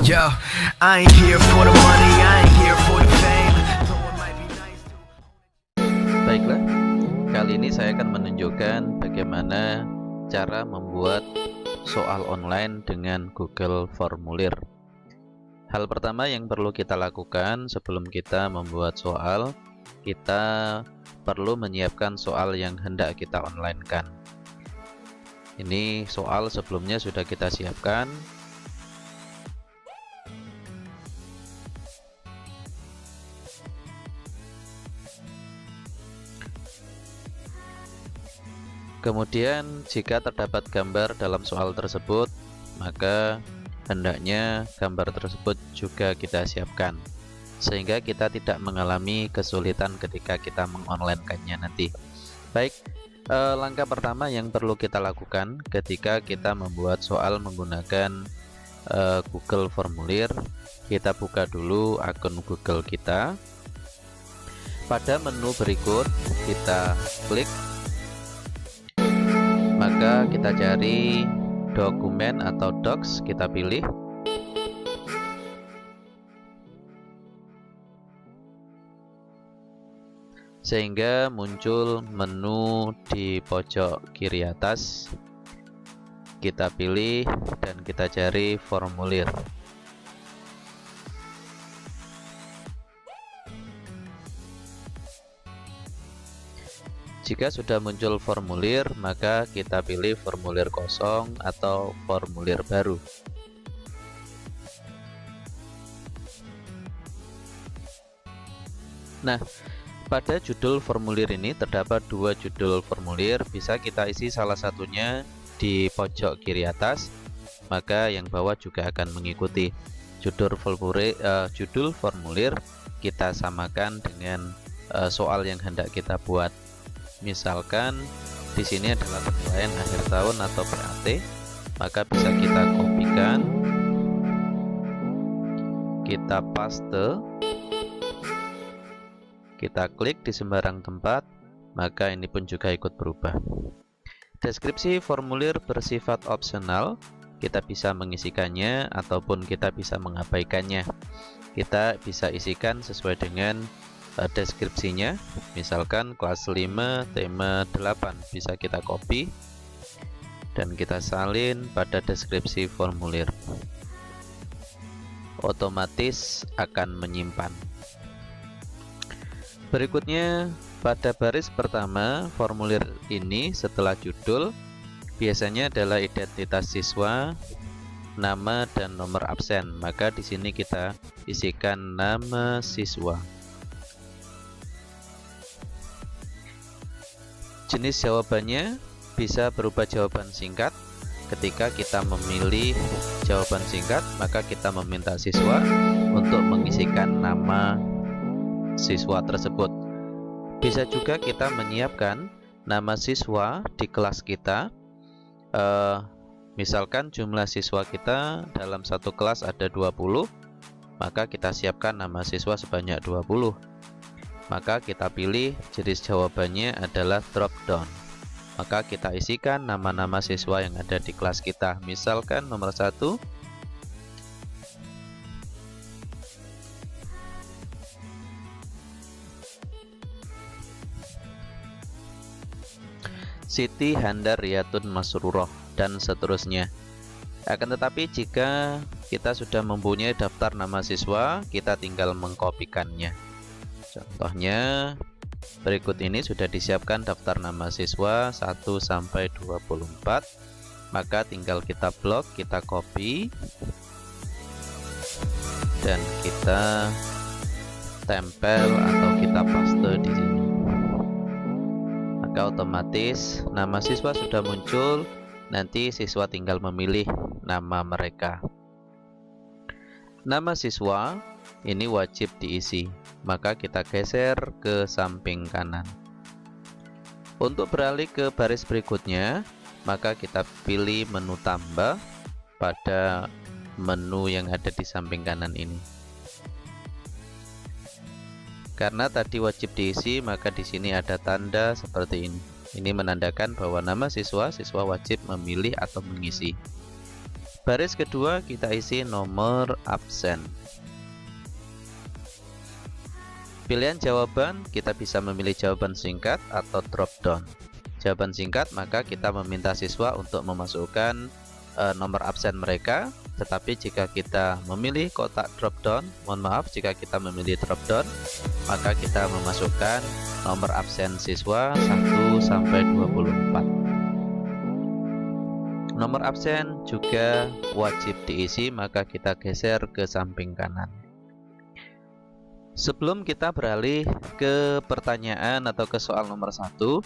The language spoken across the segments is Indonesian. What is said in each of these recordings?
Yo, I ain't here for the money, I ain't here for the fame. Though it might be nice to... Baiklah, kali ini saya akan menunjukkan bagaimana cara membuat soal online dengan Google Formulir. Hal pertama yang perlu kita lakukan sebelum kita membuat soal, kita perlu menyiapkan soal yang hendak kita online-kan. Ini soal sebelumnya sudah kita siapkan. Kemudian jika terdapat gambar dalam soal tersebut, maka hendaknya gambar tersebut juga kita siapkan, sehingga kita tidak mengalami kesulitan ketika kita mengonline-kannya nanti. Baik, langkah pertama yang perlu kita lakukan ketika kita membuat soal menggunakan Google Formulir, kita buka dulu akun Google kita. Pada menu berikut kita klik, maka kita cari dokumen atau docs, kita pilih. Sehingga muncul menu di pojok kiri atas. Kita pilih dan kita cari formulir. Jika sudah muncul formulir, maka kita pilih formulir kosong atau formulir baru. Nah, pada judul formulir ini terdapat dua judul formulir, bisa kita isi salah satunya di pojok kiri atas, maka yang bawah juga akan mengikuti. Judul formulir kita samakan dengan soal yang hendak kita buat. Misalkan di sini adalah penilaian akhir tahun atau PAT, maka bisa kita kopikan, kita paste, kita klik di sembarang tempat, maka ini pun juga ikut berubah. Deskripsi formulir bersifat opsional, kita bisa mengisikannya ataupun kita bisa mengabaikannya. Kita bisa isikan sesuai dengan deskripsinya, misalkan kelas 5 tema 8, bisa kita copy dan kita salin pada deskripsi formulir, otomatis akan menyimpan. Berikutnya, pada baris pertama formulir ini setelah judul biasanya adalah identitas siswa, nama dan nomor absen, maka di sini kita isikan nama siswa. Jenis jawabannya bisa berupa jawaban singkat. Ketika kita memilih jawaban singkat, maka kita meminta siswa untuk mengisikan nama siswa tersebut. Bisa juga kita menyiapkan nama siswa di kelas kita. Misalkan jumlah siswa kita dalam satu kelas ada 20, maka kita siapkan nama siswa sebanyak 20. Maka kita pilih jenis jawabannya adalah drop down, maka kita isikan nama-nama siswa yang ada di kelas kita. Misalkan nomor 1 Siti Handaryatun Masruroh dan seterusnya. Akan tetapi jika kita sudah mempunyai daftar nama siswa, kita tinggal mengkopikannya. Contohnya berikut ini sudah disiapkan daftar nama siswa 1 sampai 24, maka tinggal kita blok, kita copy dan kita tempel atau kita paste di sini. Maka otomatis nama siswa sudah muncul, nanti siswa tinggal memilih nama mereka. Nama siswa ini wajib diisi, maka kita geser ke samping kanan. Untuk beralih ke baris berikutnya, maka kita pilih menu tambah pada menu yang ada di samping kanan ini. Karena tadi wajib diisi, maka di sini ada tanda seperti ini. Ini menandakan bahwa nama siswa wajib memilih atau mengisi. Baris kedua kita isi nomor absen. Pilihan jawaban kita bisa memilih jawaban singkat atau drop down. Jawaban singkat maka kita meminta siswa untuk memasukkan nomor absen mereka, tetapi jika kita memilih kotak drop down, jika kita memilih drop down, maka kita memasukkan nomor absen siswa 1 sampai 24. Nomor absen juga wajib diisi, maka kita geser ke samping kanan. Sebelum kita beralih ke pertanyaan atau ke soal nomor 1,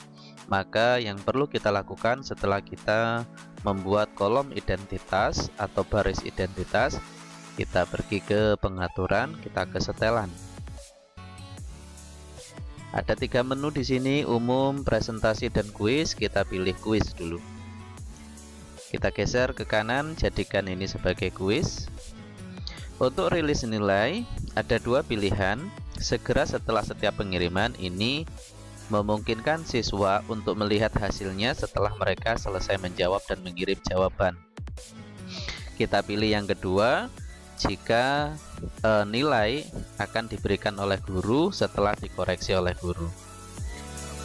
maka yang perlu kita lakukan setelah kita membuat kolom identitas atau baris identitas, kita pergi ke pengaturan, kita ke setelan. Ada 3 menu di sini, umum, presentasi, dan kuis. Kita pilih kuis dulu. Kita geser ke kanan, jadikan ini sebagai kuis. Untuk rilis nilai, ada 2 pilihan. Segera setelah setiap pengiriman, ini memungkinkan siswa untuk melihat hasilnya setelah mereka selesai menjawab dan mengirim jawaban. Kita pilih yang kedua, jika nilai akan diberikan oleh guru setelah dikoreksi oleh guru.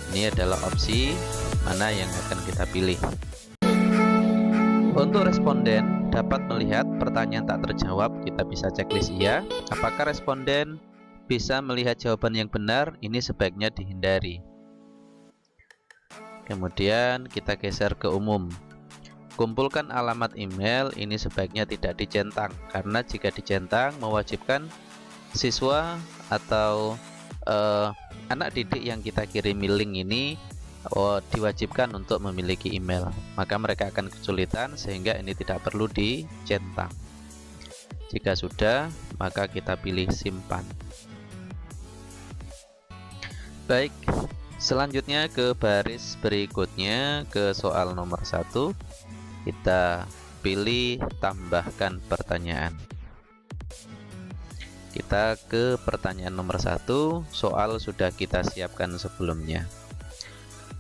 Ini adalah opsi mana yang akan kita pilih. Untuk responden dapat melihat pertanyaan tak terjawab, kita bisa checklist iya. Apakah responden bisa melihat jawaban yang benar? Ini sebaiknya dihindari. Kemudian kita geser ke umum. Kumpulkan alamat email, ini sebaiknya tidak dicentang, karena jika dicentang mewajibkan siswa atau anak didik yang kita kirimi link ini diwajibkan untuk memiliki email, maka mereka akan kesulitan, sehingga ini tidak perlu dicentang. Jika sudah, maka kita pilih simpan. Baik, selanjutnya ke baris berikutnya, ke soal nomor 1. Kita pilih tambahkan pertanyaan. Kita ke pertanyaan nomor 1, soal sudah kita siapkan sebelumnya.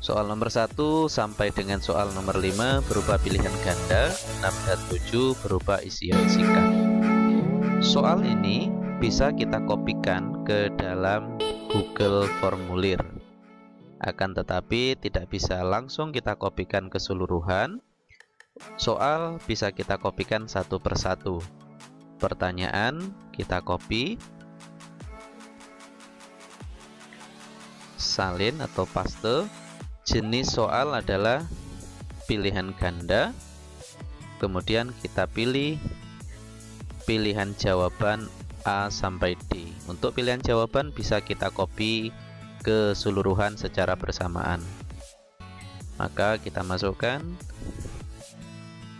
Soal nomor 1 sampai dengan soal nomor 5 berupa pilihan ganda, 6 dan 7 berupa isian singkat. Soal ini bisa kita kopikan ke dalam Google Formulir. Akan tetapi tidak bisa langsung kita kopikan keseluruhan. Soal bisa kita kopikan satu persatu. Pertanyaan kita copy, salin atau paste. Jenis soal adalah pilihan ganda. Kemudian kita pilih pilihan jawaban A sampai D. Untuk pilihan jawaban bisa kita copy keseluruhan secara bersamaan. Maka kita masukkan.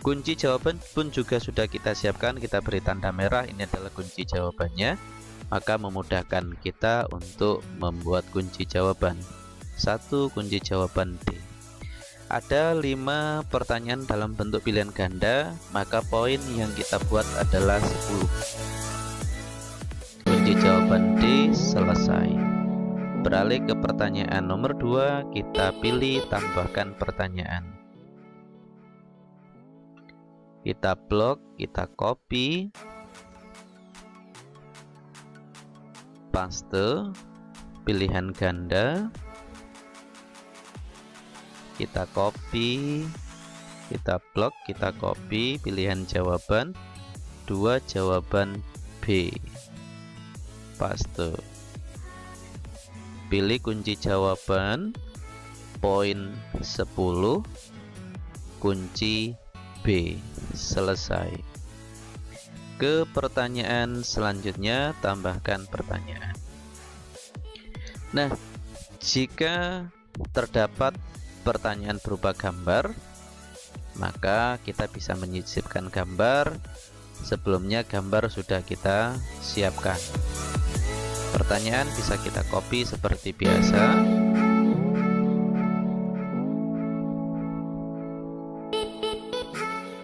Kunci jawaban pun juga sudah kita siapkan, kita beri tanda merah, ini adalah kunci jawabannya. Maka memudahkan kita untuk membuat kunci jawaban. 1. Kunci jawaban D. Ada 5 pertanyaan dalam bentuk pilihan ganda, maka poin yang kita buat adalah 10. Kunci jawaban D selesai. Beralih ke pertanyaan nomor 2, kita pilih tambahkan pertanyaan. Kita blok, kita copy, paste, pilihan ganda, kita copy, kita blok, kita copy pilihan jawaban 2 jawaban B, paste, pilih kunci jawaban poin 10, kunci B, selesai. Ke pertanyaan selanjutnya, tambahkan pertanyaan. Nah, jika terdapat pertanyaan berupa gambar, maka kita bisa menyisipkan gambar. Sebelumnya gambar sudah kita siapkan. Pertanyaan bisa kita copy seperti biasa.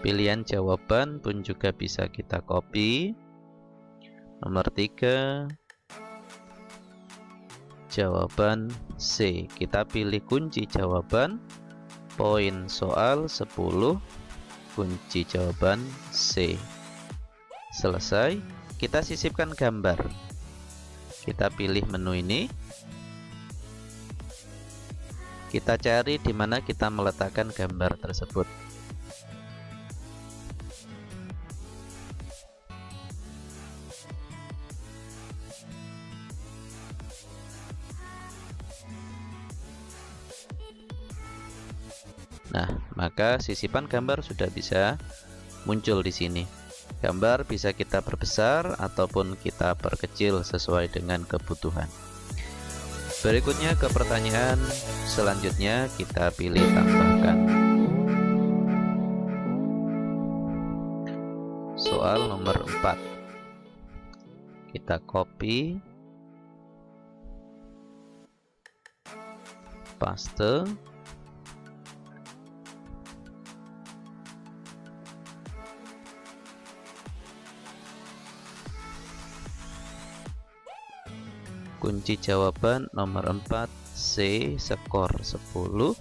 Pilihan jawaban pun juga bisa kita copy. Nomor 3, jawaban C. Kita pilih kunci jawaban, poin soal 10, kunci jawaban C. Selesai, kita sisipkan gambar. Kita pilih menu ini. Kita cari di mana kita meletakkan gambar tersebut. Nah, maka sisipan gambar sudah bisa muncul di sini. Gambar bisa kita perbesar ataupun kita perkecil sesuai dengan kebutuhan. Berikutnya ke pertanyaan selanjutnya, kita pilih tambahkan. Soal nomor 4. Kita copy, paste, kunci jawaban nomor 4 C, skor 10.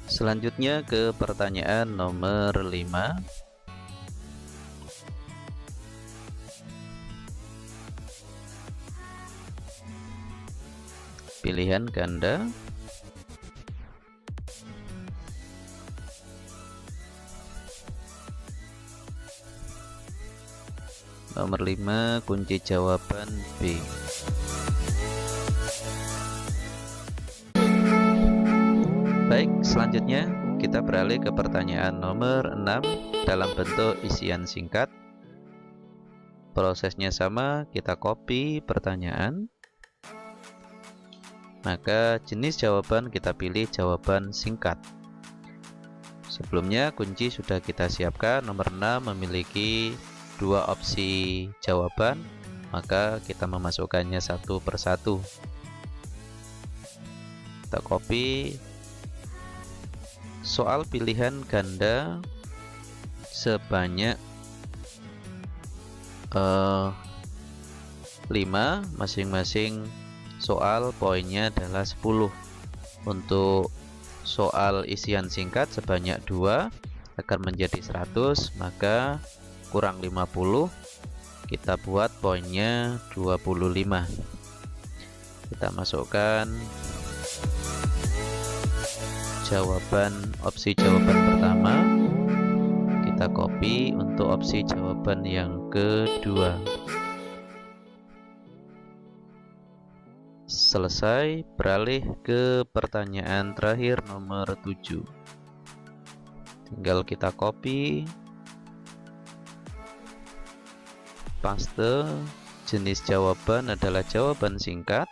Selanjutnya ke pertanyaan nomor 5. Pilihan ganda. Nomor 5, kunci jawaban B. Baik, selanjutnya kita beralih ke pertanyaan nomor 6 dalam bentuk isian singkat. Prosesnya sama, kita copy pertanyaan. Maka jenis jawaban kita pilih jawaban singkat. Sebelumnya kunci sudah kita siapkan. Nomor 6 memiliki 2 opsi jawaban, maka kita memasukkannya satu persatu. Kita copy. Soal pilihan ganda sebanyak 5, masing-masing soal poinnya adalah 10. Untuk soal isian singkat sebanyak 2 akan menjadi 100, maka kurang 50, kita buat poinnya 25. Kita masukkan jawaban, opsi jawaban pertama, kita copy untuk opsi jawaban yang kedua. Selesai, beralih ke pertanyaan terakhir nomor 7. Tinggal kita copy, paste, jenis jawaban adalah jawaban singkat.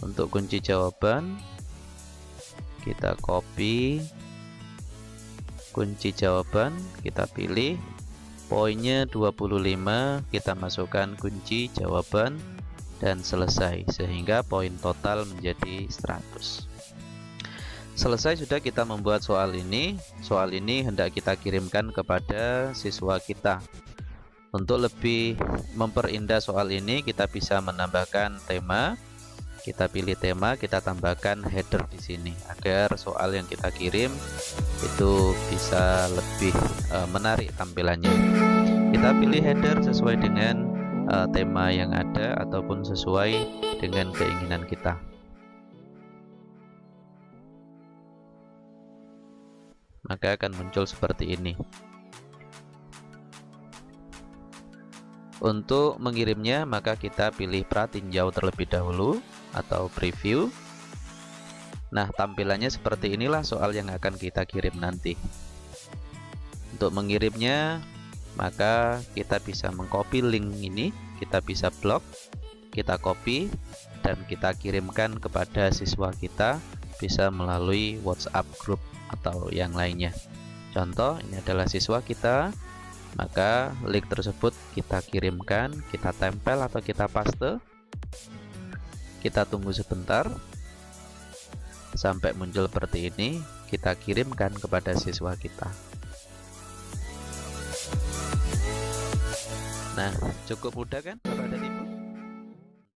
Untuk kunci jawaban kita copy, kunci jawaban kita pilih, poinnya 25, kita masukkan kunci jawaban dan selesai, sehingga poin total menjadi 100. Selesai sudah kita membuat soal ini. Soal ini hendak kita kirimkan kepada siswa kita. Untuk lebih memperindah soal ini, kita bisa menambahkan tema. Kita pilih tema, kita tambahkan header di sini agar soal yang kita kirim itu bisa lebih menarik tampilannya. Kita pilih header sesuai dengan tema yang ada ataupun sesuai dengan keinginan kita. Maka akan muncul seperti ini. Untuk mengirimnya, maka kita pilih pratinjau terlebih dahulu atau preview. Nah, tampilannya seperti inilah soal yang akan kita kirim nanti. Untuk mengirimnya, maka kita bisa mengcopy link ini, kita bisa blok, kita copy, dan kita kirimkan kepada siswa kita, bisa melalui WhatsApp group atau yang lainnya. Contoh, ini adalah siswa kita. Maka link tersebut kita kirimkan, kita tempel atau kita paste. Kita tunggu sebentar sampai muncul seperti ini, kita kirimkan kepada siswa kita. Nah, cukup mudah kan, Bapak dan Ibu?